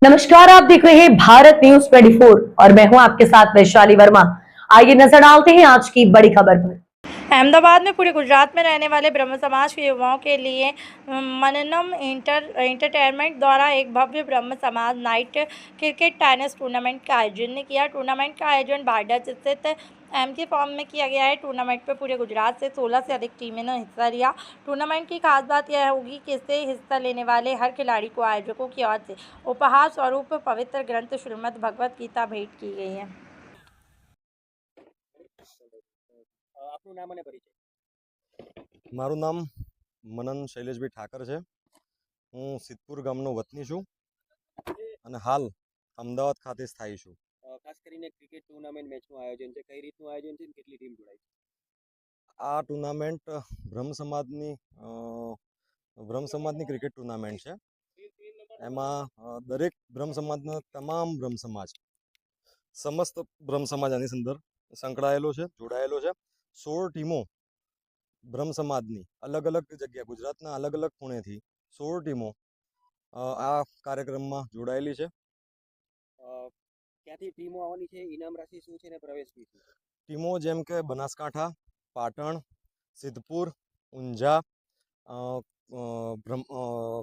नमस्कार, आप देख रहे हैं भारत न्यूज 24 और मैं हूं आपके साथ वैशाली वर्मा। आइए नजर डालते हैं आज की बड़ी खबर पर। अहमदाबाद में पूरे गुजरात में रहने वाले ब्रह्म समाज के युवाओं के लिए मननम एंटरटेनमेंट द्वारा एक भव्य ब्रह्म समाज नाइट क्रिकेट टेनिस टूर्नामेंट का आयोजन किया। टूर्नामेंट का आयोजन बारडा स्थित एमके फॉर्म में किया गया है। टूर्नामेंट में पूरे गुजरात से 16 से अधिक टीमें ने हिस्सा लिया। टूर्नामेंट की खास बात यह होगी कि इससे हिस्सा लेने वाले हर खिलाड़ी को आयोजकों की ओर से उपहार स्वरूप पवित्र ग्रंथ श्रीमद् भगवत गीता भेंट की गई है। આપનું નામ અને પરિચય। મારું નામ મનન શૈલેષભાઈ ઠાકર છે। હું સિદ્ધપુર ગામનો વતની છું અને હાલ અમદાવાદ ખાતે સ્થાયી છું। ખાસ કરીને ક્રિકેટ ટુર્નામેન્ટ મેચનું આયોજન છે, કઈ રીતનું આયોજન છે અને કેટલી ટીમ જોડાઈ છે? આ ટુર્નામેન્ટ બ્રહ્મ સમાજની ક્રિકેટ ટુર્નામેન્ટ છે। એમાં દરેક બ્રહ્મ સમાજના તમામ બ્રહ્મ સમાજ સમસ્ત બ્રહ્મ સમાજ આની અંદર સંકળાયેલો છે, જોડાયેલો છે। 16 ટીમો બ્રહ્મ સમાજની અલગ અલગ જગ્યા ગુજરાતના અલગ અલગ ખૂણેથી 16 ટીમો આ કાર્યક્રમમાં જોડાયેલી છે। ક્યાંથી ટીમો આવવાની છે, ઇનામ રાશિ શું છે અને પ્રવેશ ફી શું છે? ટીમો જેમ કે બનાસકાંઠા, પાટણ, સિદ્ધપુર, ઊંઝા,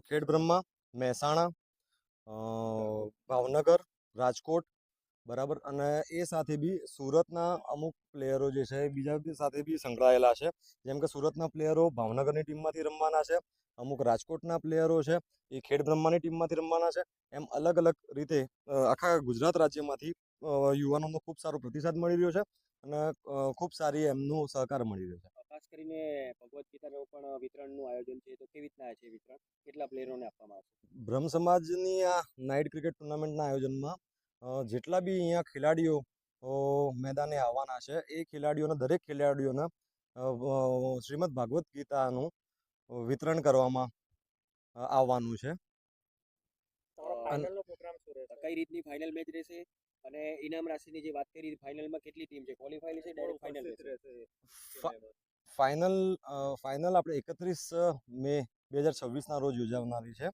ખેડબ્રહ્મા, મહેસાણા, ભાવનગર, રાજકોટ, બરાબર। અને એ સાથે બી સુરતના અમુક પ્લેયરો જે છે બીજા સાથે બી સંકળાયેલા છે। જેમ કે સુરતના પ્લેયરો ભાવનગરની ટીમમાંથી રમવાના છે, અમુક રાજકોટના પ્લેયરો છે એ ખેડબ્રહ્માની ટીમમાંથી રમવાના છે। એમ અલગ અલગ રીતે આખા ગુજરાત રાજ્યમાંથી યુવાનોનો ખૂબ સારો પ્રતિસાદ મળી રહ્યો છે અને ખૂબ સારી એમનો સહકાર મળી રહ્યો છે। ખાસ કરીને ભગવદ્ ગીતાનું પણ વિતરણનું આયોજન છે, તો કેવી રીતના છે વિતરણ, કેટલા પ્લેયરોને આપવામાં આવશે? બ્રહ્મ સમાજની આ નાઇટ ક્રિકેટ ટુર્નામેન્ટના આયોજનમાં જેટલા બી અહીંયા ખેલાડીઓ મેદાને આવવાના છે એ દરેક ખેલાડીઓના શ્રીમદ ભાગવત ગીતાનું વિતરણ કરવામાં આવવાનું છે। ફાઇનલનો પ્રોગ્રામ શું રહેશે, કઈ રીતની ફાઇનલ મેચ રહેશે અને ઇનામ રાશિની જે વાત કરી ફાઇનલમાં કેટલી ટીમ છે, ક્વોલિફાઈ છે, ડાયરેક્ટ ફાઇનલ રહેશે? ફાઇનલ આપણે 31 મે 2026ના રોજ યોજાનારી છે।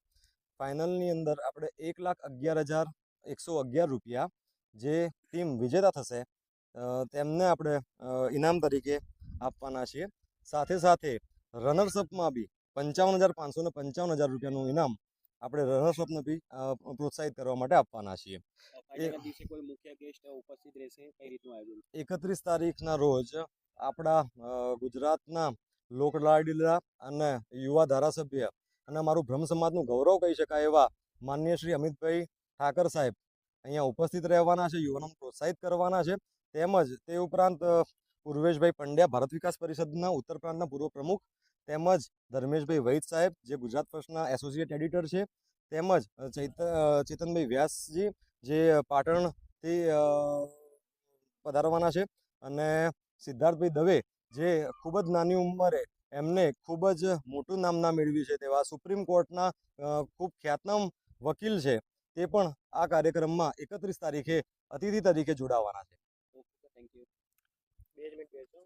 ફાઇનલની અંદર આપણે 1,11,111 રૂપિયા જે ટીમ વિજેતા થશે તેમને આપણે ઇનામ તરીકે આપવાના છીએ। સાથે સાથે રનર્સઅપમાં બી 55,500 અને 55,000 રૂપિયાનું ઇનામ આપણે રનર્સઅપને બી પ્રોત્સાહિત કરવા માટે આપવાના છીએ। ફાઇનલના દિવસે કોઈ મુખ્ય ગેસ્ટ ઉપસ્થિત રહેશે, કઈ રીતનું આયોજન? 31 તારીખના રોજ આપણા ગુજરાતના લોકલાડીલા અને યુવા ધારાસભ્ય અને અમારું બ્રહ્મ સમાજનું ગૌરવ કહી શકાય એવા માનનીય શ્રી અમિતભાઈ ઠાકર સાહેબ અહીંયા ઉપસ્થિત રહેવાના છે, યુવાનોને પ્રોત્સાહિત કરવાના છે। તેમજ તે ઉપરાંત પૂર્વેશભાઈ પંડ્યા ભારત વિકાસ પરિષદના ઉત્તર પ્રાંતના પૂર્વ પ્રમુખ, તેમજ ધર્મેશભાઈ વૈદ સાહેબ જે ગુજરાત ફર્સ્ટના એસોસિએટ એડિટર છે, તેમજ ચેતનભાઈ વ્યાસજી જે પાટણથી પધારવાના છે, અને સિદ્ધાર્થભાઈ દવે જે ખૂબ જ નાની ઉંમરે એમને ખૂબ જ મોટું નામના મેળવી છે તેવા સુપ્રીમ કોર્ટના ખૂબ ખ્યાતનામ વકીલ છે, તે પણ આ કાર્યક્રમમાં 31 તારીખે અતિથિ તરીકે જોડાવાના છે। Thank you. 2 જ મિનિટ બેસો।